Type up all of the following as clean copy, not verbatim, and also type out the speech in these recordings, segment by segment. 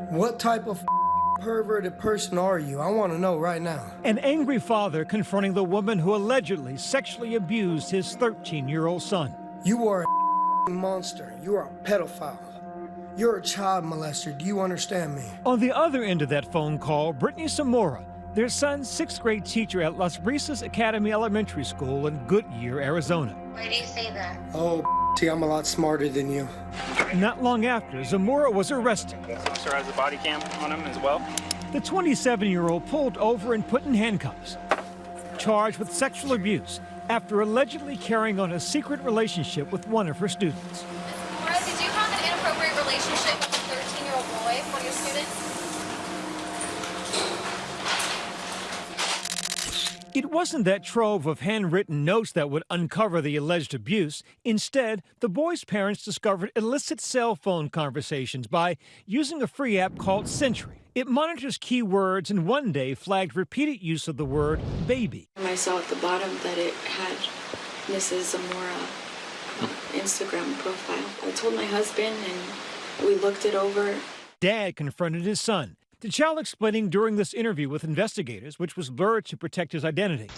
What type of perverted person are you? I want to know right now. An angry father confronting the woman who allegedly sexually abused his 13-year-old son. You are a monster. You are a pedophile. You're a child molester. Do you understand me? On the other end of that phone call, Brittany Zamora, their son's 6th grade teacher at Las Brisas Academy Elementary School in Goodyear, Arizona. Why do you say that? Oh, see, I'm a lot smarter than you. Not long after, Zamora was arrested. The officer has a body cam on him as well. The 27-year-old pulled over and put in handcuffs, charged with sexual abuse after allegedly carrying on a secret relationship with one of her students. Laura, did you have an inappropriate relationship with a 13-year-old boy, one of your students? It wasn't that trove of handwritten notes that would uncover the alleged abuse. Instead, the boy's parents discovered illicit cell phone conversations by using a free app called Sentry. It monitors keywords and one day flagged repeated use of the word baby. I saw at the bottom that it had Mrs. Zamora Instagram profile. I told my husband and we looked it over. Dad confronted his son. The child explaining during this interview with investigators, which was blurred to protect his identity.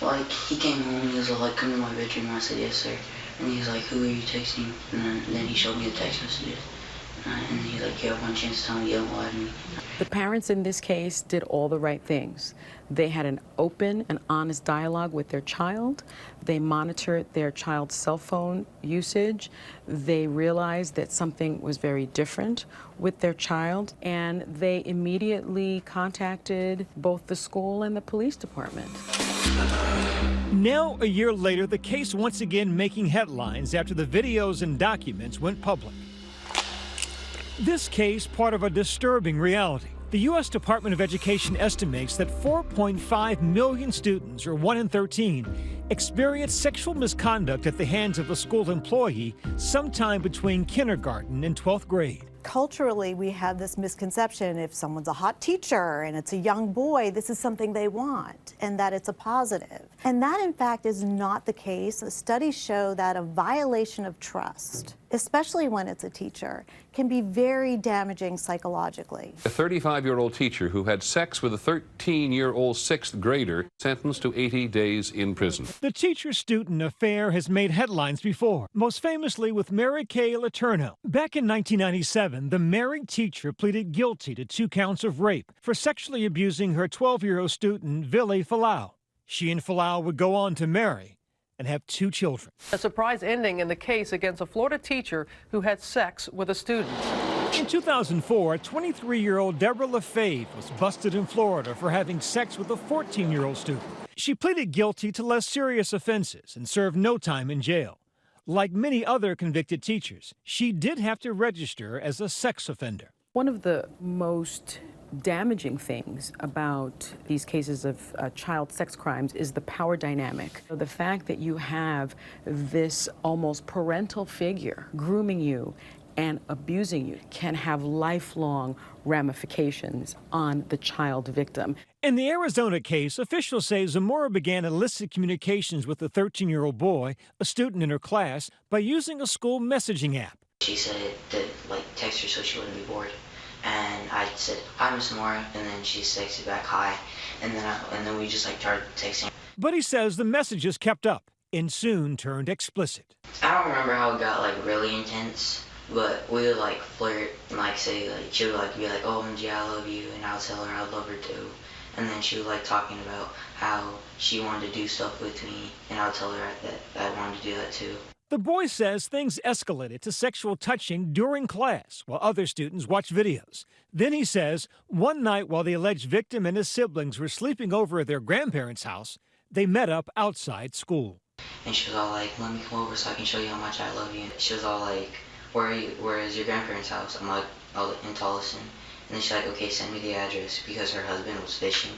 Like, he came home, he was like, come to my bedroom. I said, yes, sir. And he was like, who are you texting? And then he showed me the text messages. And he's like, you have one chance to tell me you don't lie to me. The parents in this case did all the right things. They had an open and honest dialogue with their child. They monitored their child's cell phone usage. They realized that something was very different with their child, and they immediately contacted both the school and the police department. Now, a year later, the case once again making headlines after the videos and documents went public. This case, part of a disturbing reality. The U.S. Department of Education estimates that 4.5 million students, or 1 in 13, experience sexual misconduct at the hands of a school employee sometime between kindergarten and 12th grade. Culturally, we have this misconception if someone's a hot teacher and it's a young boy, this is something they want and that it's a positive. And that, in fact, is not the case. Studies show that a violation of trust, especially when it's a teacher, can be very damaging psychologically. A 35-year-old teacher who had sex with a 13-year-old 6th grader sentenced to 80 days in prison. The teacher-student affair has made headlines before, most famously with Mary Kay Letourneau. Back in 1997, the married teacher pleaded guilty to 2 counts of rape for sexually abusing her 12-year-old student, Vili Falau. She and Falau would go on to marry and have 2 children. A surprise ending in the case against a Florida teacher who had sex with a student. In 2004, 23-year-old Deborah LaFave was busted in Florida for having sex with a 14-year-old student. She pleaded guilty to less serious offenses and served no time in jail. Like many other convicted teachers, she did have to register as a sex offender. One of the most damaging things about these cases of child sex crimes is the power dynamic. The fact that you have this almost parental figure grooming you and abusing you can have lifelong ramifications on the child victim. In the Arizona case, officials say Zamora began illicit communications with the 13-year-old boy, a student in her class, by using a school messaging app. She said that, like, text her so she wouldn't be bored. And I said, hi, Miss Zamora, and then she texted back, hi. And then we just, like, started texting. But he says the messages kept up and soon turned explicit. I don't remember how it got, like, really intense. But we would, like, flirt and, like, say, like, she would, like, be like, oh, MG, I love you, and I would tell her I love her too. And then she would, like, talking about how she wanted to do stuff with me, and I would tell her that I wanted to do that too. The boy says things escalated to sexual touching during class while other students watched videos. Then he says one night while the alleged victim and his siblings were sleeping over at their grandparents' house, they met up outside school. And she was all like, let me come over so I can show you how much I love you. She was all like, where is your grandparents' house? I'm like, oh, in Tolleson. And then she's like, okay, send me the address, because her husband was fishing.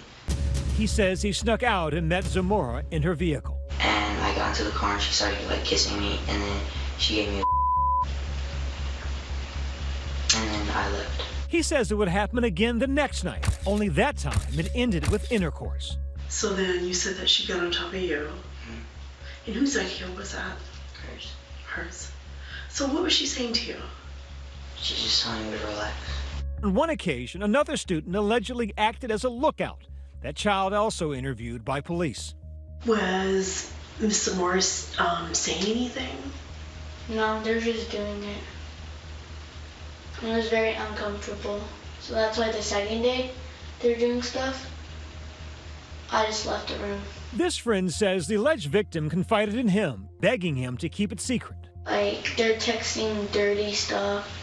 He says he snuck out and met Zamora in her vehicle. And I got into the car and she started, like, kissing me, and then she gave me and then I left. He says it would happen again the next night, only that time it ended with intercourse. So then you said that she got on top of you. Mm-hmm. And whose idea was that? Hers. Hers. So what was she saying to you? She's just telling me to relax. On one occasion, another student allegedly acted as a lookout. That child also interviewed by police. Was Mr. Morris saying anything? No, they're just doing it. It was very uncomfortable. So that's why the second day they're doing stuff, I just left the room. This friend says the alleged victim confided in him, begging him to keep it secret. Like, they're texting dirty stuff.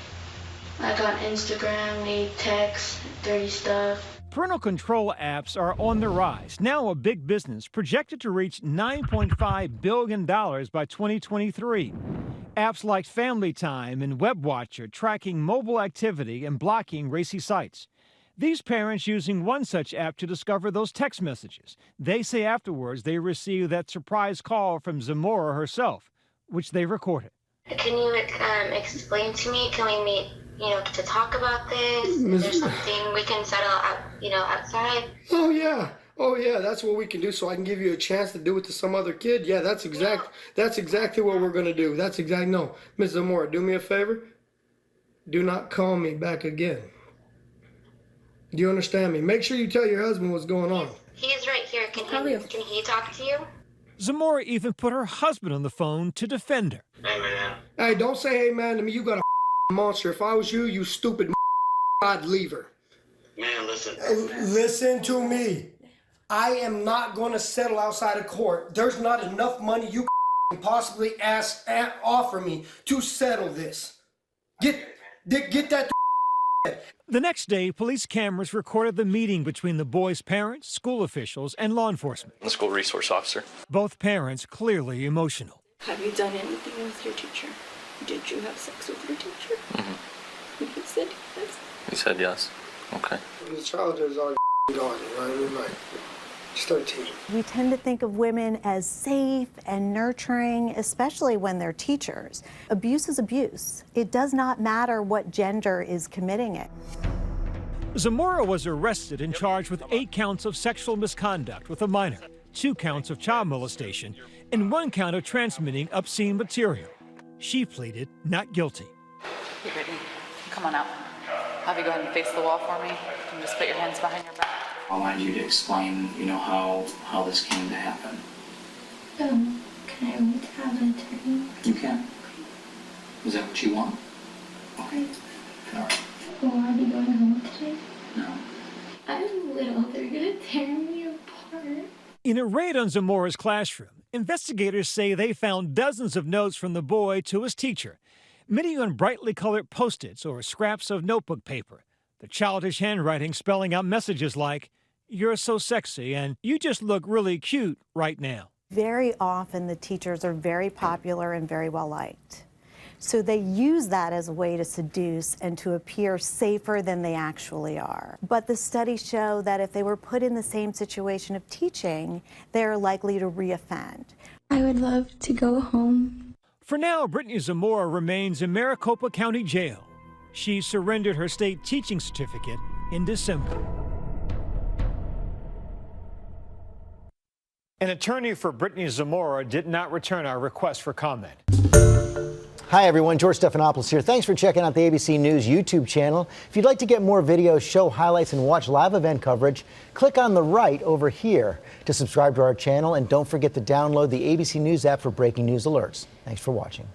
Like on Instagram, they text dirty stuff. Parental control apps are on the rise, now a big business projected to reach $9.5 billion by 2023. Apps like Family Time and WebWatcher tracking mobile activity and blocking racy sites. These parents using one such app to discover those text messages. They say afterwards they received that surprise call from Zamora herself, which they recorded. Can you explain to me? Can we meet, to talk about this? Is there something we can settle out, outside? Oh yeah, that's what we can do, so I can give you a chance to do it to some other kid. Yeah, that's exactly what we're gonna do. No, Ms. Zamora, do me a favor. Do not call me back again. Do you understand me? Make sure you tell your husband what's going on. He's right here. Can he talk to you? Zamora even put her husband on the phone to defend her. Hey, man. Hey, don't say hey man to me. You got a monster. If I was you, you stupid I'd leave her. Man, listen. Listen to me. I am not going to settle outside of court. There's not enough money you can possibly offer me to settle this. Get that. The next day, police cameras recorded the meeting between the boy's parents, school officials, and law enforcement. The school resource officer. Both parents clearly emotional. Have you done anything with your teacher? Did you have sex with your teacher? Mm-hmm. He said yes. He said yes. Okay. The child is all gone, right? She's 13. We tend to think of women as safe and nurturing, especially when they're teachers. Abuse is abuse. It does not matter what gender is committing it. Zamora was arrested and charged with 8 counts of sexual misconduct with a minor, 2 counts of child molestation, and 1 count of transmitting obscene material. She pleaded not guilty. You ready? Come on out. Have you go ahead and face the wall for me? And just put your hands behind your back. I wanted you to explain, how this came to happen. Can I wait to have an attorney? You can. Is that what you want? Okay. All right. Will I be going home today? No. I'm little. They're gonna tear me apart. In a raid on Zamora's classroom, investigators say they found dozens of notes from the boy to his teacher, many on brightly colored Post-its or scraps of notebook paper. The childish handwriting spelling out messages like, "You're so sexy," and "You just look really cute right now." Very often the teachers are very popular and very well liked. So they use that as a way to seduce and to appear safer than they actually are. But the studies show that if they were put in the same situation of teaching, they're likely to reoffend. I would love to go home. For now, Brittany Zamora remains in Maricopa County Jail. She surrendered her state teaching certificate in December. An attorney for Brittany Zamora did not return our request for comment. Hi everyone, George Stephanopoulos here. Thanks for checking out the ABC News YouTube channel. If you'd like to get more videos, show highlights, and watch live event coverage, click on the right over here to subscribe to our channel, and don't forget to download the ABC News app for breaking news alerts. Thanks for watching.